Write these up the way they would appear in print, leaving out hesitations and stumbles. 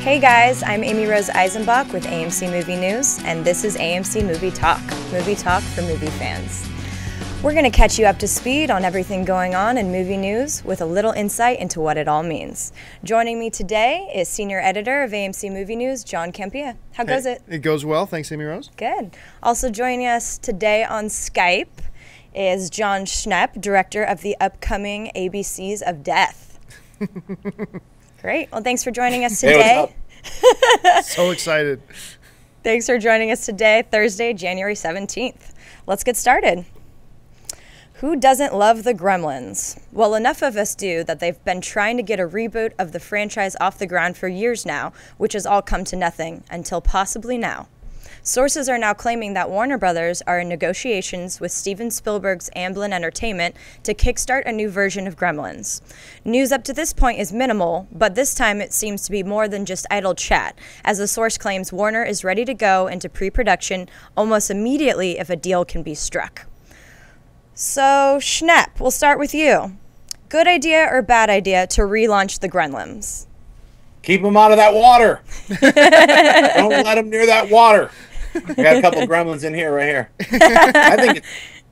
Hey guys, I'm Amy Rose Eisenbach with AMC Movie News, and this is AMC Movie Talk for movie fans. We're going to catch you up to speed on everything going on in movie news with a little insight into what it all means. Joining me today is Senior Editor of AMC Movie News, John Campea. How goes it? It goes well, thanks Amy Rose. Good. Also joining us today on Skype is John Schnepp, Director of the upcoming ABCs of Death. Great. Well, thanks for joining us today. Hey, so excited. Thanks for joining us today, Thursday, January 17th. Let's get started. Who doesn't love the Gremlins? Well, enough of us do that they've been trying to get a reboot of the franchise off the ground for years now, which has all come to nothing, until possibly now. Sources are now claiming that Warner Brothers are in negotiations with Steven Spielberg's Amblin Entertainment to kickstart a new version of Gremlins. News up to this point is minimal, but this time it seems to be more than just idle chat, as the source claims Warner is ready to go into pre-production almost immediately if a deal can be struck. So, Schnepp, we'll start with you. Good idea or bad idea to relaunch the Gremlins? Keep them out of that water. Don't let them near that water. I got a couple Gremlins in here, right here.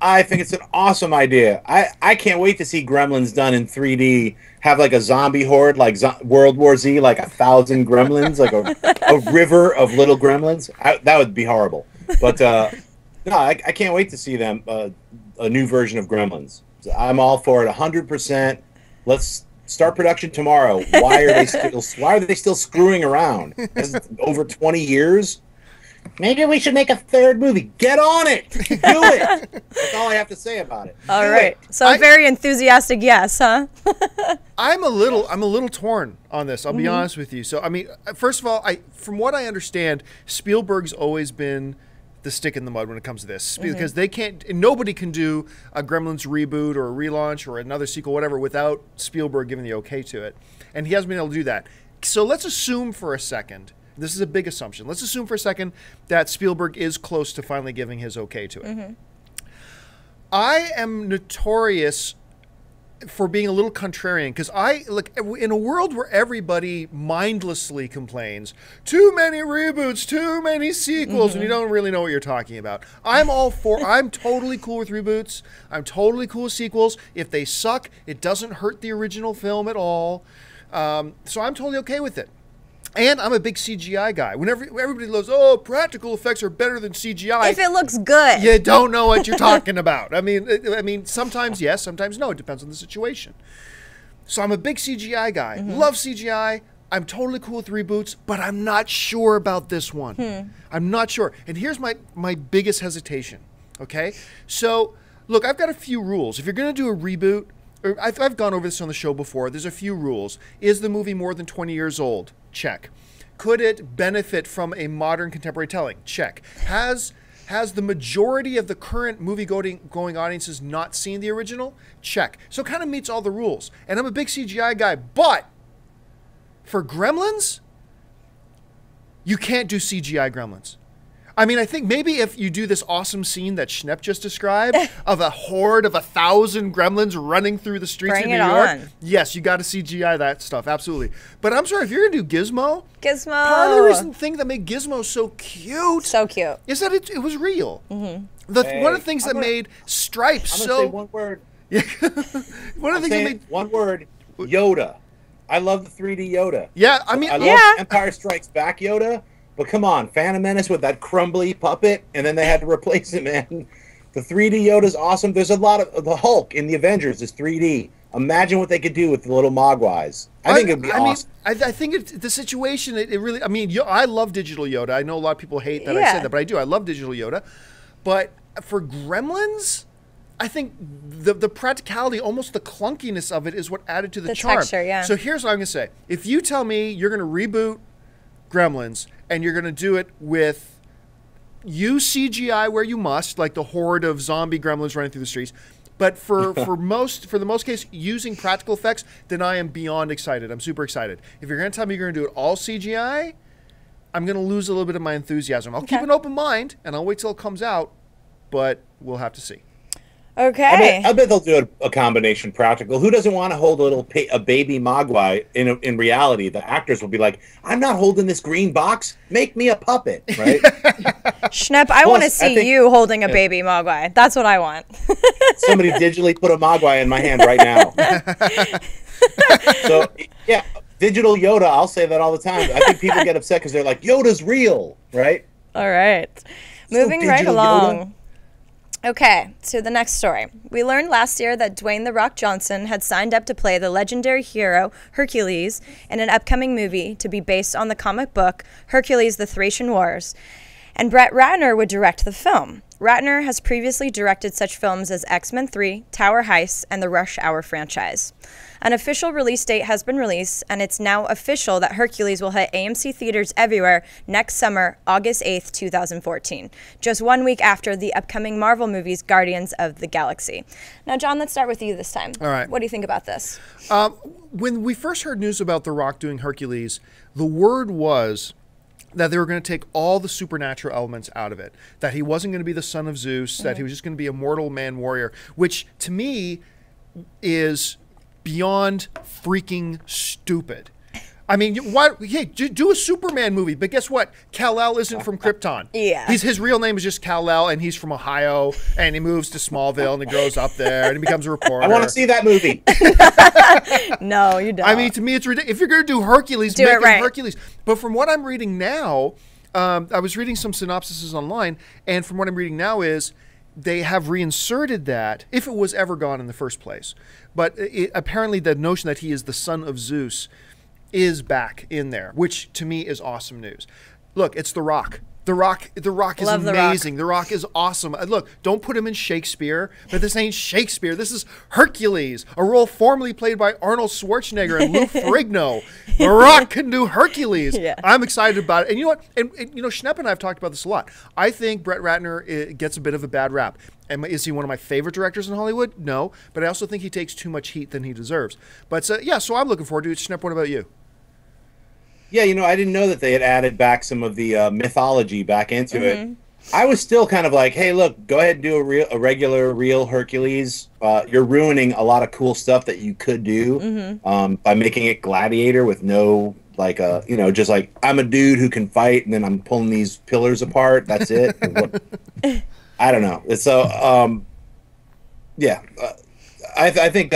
I think it's an awesome idea. I can't wait to see Gremlins done in 3D. Have like a zombie horde, like World War Z, like 1,000 Gremlins, like a river of little Gremlins. That would be horrible. But no, I can't wait to see them a new version of Gremlins. I'm all for it, 100%. Let's start production tomorrow. Why are they still screwing around? Over 20 years. Maybe we should make a third movie. Get on it. Do it. That's all I have to say about it. All right. So a very enthusiastic yes, huh? I'm a little torn on this. I'll be honest with you. So I mean, first of all, from what I understand, Spielberg's always been the stick in the mud when it comes to this, because nobody can do a Gremlins reboot or a relaunch or another sequel, whatever, without Spielberg giving the okay to it, and he hasn't been able to do that. So let's assume for a second. This is a big assumption. Let's assume for a second that Spielberg is close to finally giving his okay to it. I am notorious for being a little contrarian, because look, in a world where everybody mindlessly complains, too many reboots, too many sequels, and you don't really know what you're talking about. I'm totally cool with reboots. I'm totally cool with sequels. If they suck, it doesn't hurt the original film at all. So I'm totally okay with it. And I'm a big CGI guy. Whenever everybody goes, oh, practical effects are better than CGI. If it looks good. You don't know what you're talking about. I mean, sometimes yes, sometimes no. It depends on the situation. So I'm a big CGI guy. Love CGI. I'm totally cool with reboots, but I'm not sure about this one. I'm not sure. And here's my biggest hesitation, okay? So, look, I've got a few rules. If you're going to do a reboot, I've gone over this on the show before. There's a few rules. Is the movie more than 20 years old? Check. Could it benefit from a modern contemporary telling? Check. Has the majority of the current movie-going audiences not seen the original? Check. So it kind of meets all the rules. And I'm a big CGI guy, but for Gremlins, you can't do CGI Gremlins. I mean, I think maybe if you do this awesome scene that Schnepp just described of a horde of 1,000 Gremlins running through the streets of New York, yes, you got to CGI that stuff, absolutely. But I'm sorry, if you're gonna do Gizmo, part of the thing that made Gizmo so cute, is that it was real. One of the things that made Stripes I'm gonna say one word. One of the things that made one word: Yoda. I love the 3D Yoda. Yeah, I mean, I love Empire Strikes Back Yoda. But come on, Phantom Menace with that crumbly puppet, and then they had to replace it, man. The 3D Yoda's awesome. There's a lot of the Hulk in the Avengers is 3D. Imagine what they could do with the little Mogwais. I think it'd be awesome. I think the situation, it really, I mean, I love digital Yoda. I know a lot of people hate that I say that, but I do. I love digital Yoda. But for Gremlins, I think the practicality, almost the clunkiness of it is what added to the charm. Texture, So here's what I'm going to say. If you tell me you're going to reboot Gremlins, and you're going to do it with use CGI where you must, like the horde of zombie gremlins running through the streets, but for the most case, using practical effects, then I am beyond excited. I'm super excited. If you're going to tell me you're going to do it all CGI, I'm going to lose a little bit of my enthusiasm. I'll keep an open mind, and I'll wait till it comes out, but we'll have to see. Okay. I bet they'll do a combination practical. Who doesn't want to hold a baby Mogwai? In reality, the actors will be like, "I'm not holding this green box. Make me a puppet." Right? Schnepp, I want to see you holding a baby Mogwai. That's what I want. Somebody digitally put a Mogwai in my hand right now. So yeah, digital Yoda. I'll say that all the time. I think people get upset because they're like, "Yoda's real," right? All right. Moving right along. Yoda. Okay, so the next story. We learned last year that Dwayne "The Rock" Johnson had signed up to play the legendary hero Hercules in an upcoming movie to be based on the comic book Hercules: The Thracian Wars, and Brett Ratner would direct the film. Ratner has previously directed such films as X-Men 3, Tower Heist, and the Rush Hour franchise. An official release date has been released, and it's now official that Hercules will hit AMC theaters everywhere next summer, August 8th, 2014, just 1 week after the upcoming Marvel movies Guardians of the Galaxy. Now, John, let's start with you this time. All right. What do you think about this? When we first heard news about The Rock doing Hercules, the word was that they were going to take all the supernatural elements out of it, that he wasn't going to be the son of Zeus, that he was just going to be a mortal man warrior, which to me is beyond freaking stupid. I mean, why? Hey, do a Superman movie, but guess what? Kal-El isn't from Krypton. Yeah. His real name is just Kal-El, and he's from Ohio, and he moves to Smallville, and he grows up there, and he becomes a reporter. I want to see that movie. No, you don't. I mean, to me, it's ridiculous. If you're going to do Hercules, make it Hercules. But from what I'm reading now, I was reading some synopsises online, and from what I'm reading now is they have reinserted that, if it was ever gone in the first place. But apparently the notion that he is the son of Zeus is back in there, which to me is awesome news. Look, it's The Rock. The Rock is amazing. The Rock is awesome. Look, don't put him in Shakespeare, but this ain't Shakespeare. This is Hercules, a role formerly played by Arnold Schwarzenegger and Lou Ferrigno. The Rock can do Hercules. Yeah. I'm excited about it. And you know what? And you know, Schnepp and I have talked about this a lot. I think Brett Ratner gets a bit of a bad rap. Is he one of my favorite directors in Hollywood? No. But I also think he takes too much heat than he deserves. But yeah, so I'm looking forward to it. Schnepp, what about you? Yeah, you know, I didn't know that they had added back some of the mythology back into it. I was still kind of like, hey, look, go ahead and do a regular, real Hercules. You're ruining a lot of cool stuff that you could do by making it Gladiator with no, like, you know, just like, I'm a dude who can fight, and then I'm pulling these pillars apart. That's it. I don't know. So, yeah, I think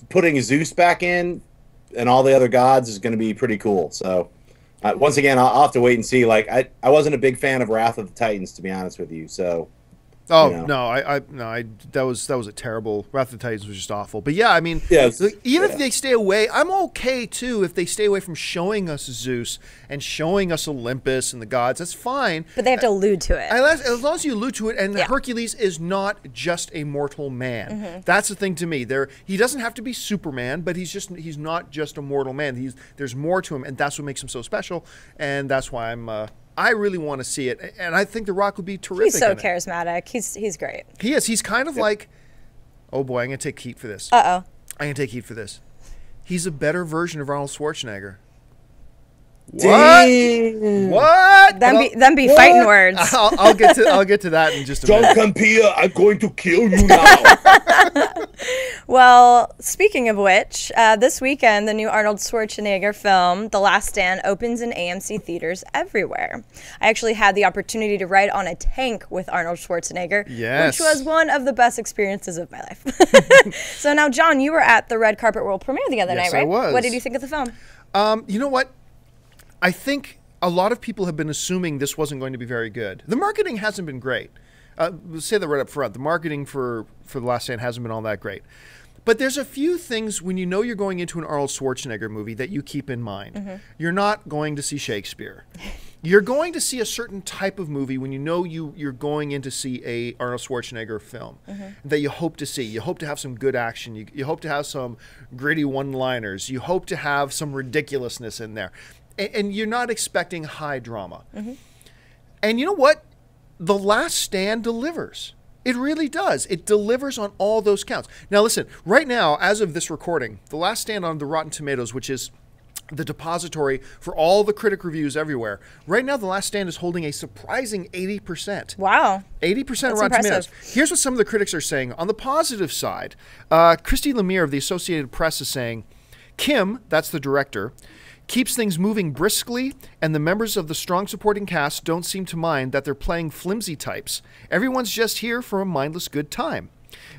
putting Zeus back in and all the other gods is going to be pretty cool. So once again, I'll have to wait and see. Like I wasn't a big fan of Wrath of the Titans, to be honest with you. So that was a terrible. Wrath of the Titans was just awful. But yeah, I mean, even if they stay away, I'm okay too if they stay away from showing us Zeus and showing us Olympus and the gods. That's fine. But they have to allude to it. As long as you allude to it, and Hercules is not just a mortal man. That's the thing to me. He doesn't have to be Superman, but he's not just a mortal man. There's more to him, and that's what makes him so special. And that's why I really want to see it, and I think The Rock would be terrific. He's so charismatic. He's great. He is. He's kind of like, oh boy, I'm going to take heat for this. Uh-oh. I'm going to take heat for this. He's a better version of Arnold Schwarzenegger. What? Dang. What? Them be fighting words. I'll get to that in just a minute. Don't come here. I'm going to kill you now. Well, speaking of which, this weekend, the new Arnold Schwarzenegger film, The Last Stand, opens in AMC theaters everywhere. I actually had the opportunity to ride on a tank with Arnold Schwarzenegger, which was one of the best experiences of my life. So now, John, you were at the Red Carpet World Premiere the other night, right? I was. What did you think of the film? You know what? I think a lot of people have been assuming this wasn't going to be very good. The marketing hasn't been great. Let's say that right up front. The marketing for The Last Stand hasn't been all that great. But there's a few things when you know you're going into an Arnold Schwarzenegger movie that you keep in mind. You're not going to see Shakespeare. You're going to see a certain type of movie when you know you're going in to see a Arnold Schwarzenegger film that you hope to see. You hope to have some good action. You hope to have some gritty one-liners. You hope to have some ridiculousness in there. And you're not expecting high drama. And you know what? The Last Stand delivers. It really does. It delivers on all those counts. Now listen, right now, as of this recording, The Last Stand on the Rotten Tomatoes, which is the depository for all the critic reviews everywhere. Right now, The Last Stand is holding a surprising 80%. Wow. 80% of That's Rotten Tomatoes. impressive. Here's what some of the critics are saying. On the positive side, Christy Lemire of the Associated Press is saying, Kim, that's the director, keeps things moving briskly, and the members of the strong supporting cast don't seem to mind that they're playing flimsy types. Everyone's just here for a mindless good time.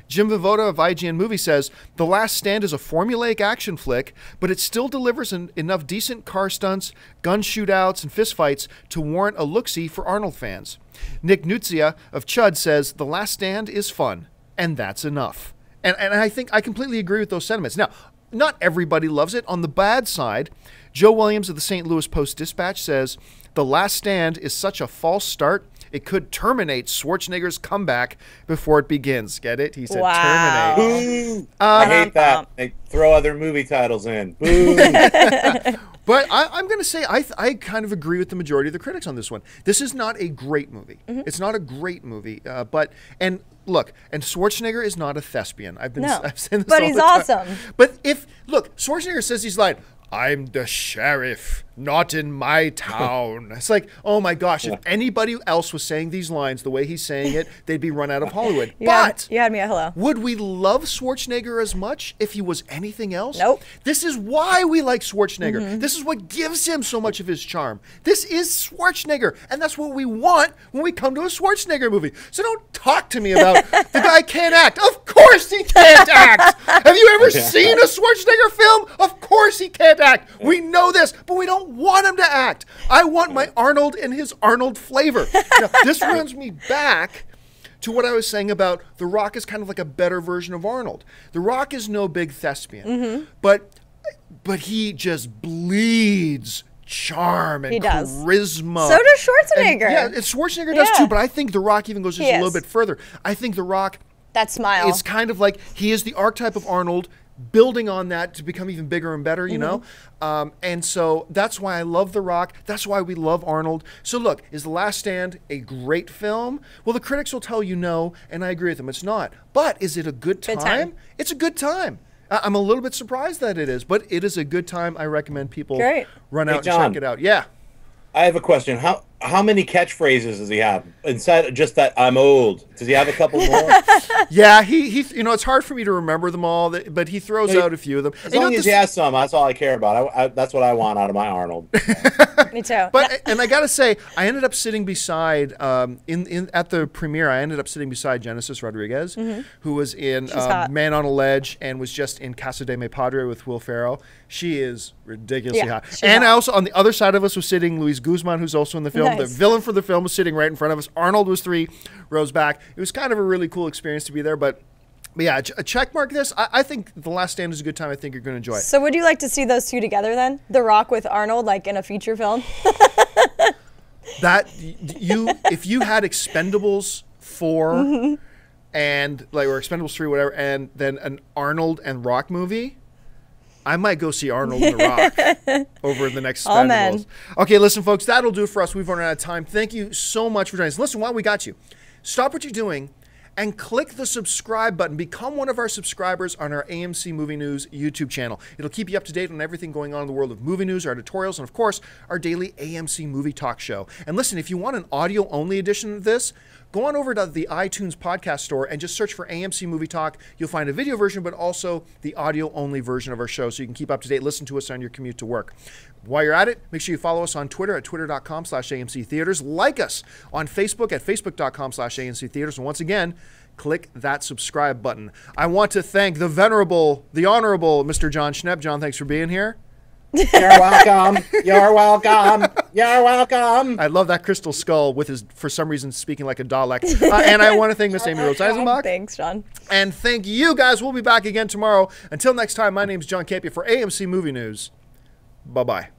Jim Vivoda of IGN Movie says, The Last Stand is a formulaic action flick, but it still delivers enough decent car stunts, gun shootouts, and fistfights to warrant a look-see for Arnold fans. Nick Nuzia of Chud says, The Last Stand is fun, and that's enough. And I think I completely agree with those sentiments. Now, not everybody loves it. On the bad side, Joe Williams of the St. Louis Post-Dispatch says, The Last Stand is such a false start, it could terminate Schwarzenegger's comeback before it begins. Get it? He said Wow. terminate. Boo! I hate that. They throw other movie titles in. Boo! But I'm going to say I kind of agree with the majority of the critics on this one. This is not a great movie. It's not a great movie. And look, and Schwarzenegger is not a thespian. I've said this but all he's the time. awesome. But look, Schwarzenegger says he's like, I'm the sheriff, not in my town. It's like, oh my gosh, if anybody else was saying these lines the way he's saying it, they'd be run out of Hollywood. You But had me at hello. would we love Schwarzenegger as much if he was anything else? Nope. This is why we like Schwarzenegger. This is what gives him so much of his charm. This is Schwarzenegger, and that's what we want when we come to a Schwarzenegger movie. So don't talk to me about the guy can't act. Of course he can't act. Have you ever seen a Schwarzenegger film? Of course he can't act. We know this, but we don't want him to act. I want my Arnold and his Arnold flavor. Now, this runs me back to what I was saying about The Rock is kind of like a better version of Arnold. The Rock is no big thespian, but he just bleeds charm and charisma. So does Schwarzenegger. And Schwarzenegger does too, but I think The Rock even goes just a little bit further. I think The Rock, that smile, it's kind of like he is the archetype of Arnold, building on that to become even bigger and better, you know? And so that's why I love The Rock. That's why we love Arnold. So look, is The Last Stand a great film? Well, the critics will tell you no, and I agree with them. It's not. But is it a good time? It's a good time. I'm a little bit surprised that it is, but it is a good time. I recommend people run out and check it out. Yeah. I have a question. How many catchphrases does he have inside just that I'm old? Does he have a couple more? Yeah, he you know, it's hard for me to remember them all, but he throws out a few of them. As long as he has some, that's all I care about. That's what I want out of my Arnold. Me too. But and I gotta say, I ended up sitting beside at the premiere. I ended up sitting beside Genesis Rodriguez, who was in Man on a Ledge and was just in Casa de Mi Padre with Will Ferrell. She is ridiculously hot. And also on the other side of us was sitting Luis Guzman, who's also in the film. The villain for the film was sitting right in front of us. Arnold was 3 rows back. It was kind of a really cool experience to be there, but yeah, a check mark this. I think The Last Stand is a good time. I think you're going to enjoy it. So would you like to see those two together then? The Rock with Arnold, like in a feature film? If you had Expendables 4 and or Expendables 3, whatever, and then an Arnold and Rock movie, I might go see Arnold and The Rock over the next Expendables. Okay, listen, folks, that'll do it for us. We've run out of time. Thank you so much for joining us. Listen, while we got you, stop what you're doing and click the subscribe button. Become one of our subscribers on our AMC Movie News YouTube channel. It'll keep you up to date on everything going on in the world of movie news, our editorials, and of course, our daily AMC Movie Talk show. And listen, if you want an audio-only edition of this, go on over to the iTunes podcast store and just search for AMC Movie Talk. You'll find a video version, but also the audio-only version of our show, so you can keep up to date, listen to us on your commute to work. While you're at it, make sure you follow us on Twitter at twitter.com/AMC Theaters. Like us on Facebook at facebook.com/AMC Theaters. And once again, click that subscribe button. I want to thank the venerable, the honorable Mr. John Schnepp. John, thanks for being here. You're welcome. You're welcome. You're welcome. I love that crystal skull with his, for some reason, speaking like a Dalek. And I want to thank Miss Amy Rose Eisenbach. Thanks, John. And thank you guys. We'll be back again tomorrow. Until next time, my name's John Campia for AMC Movie News. Bye-bye.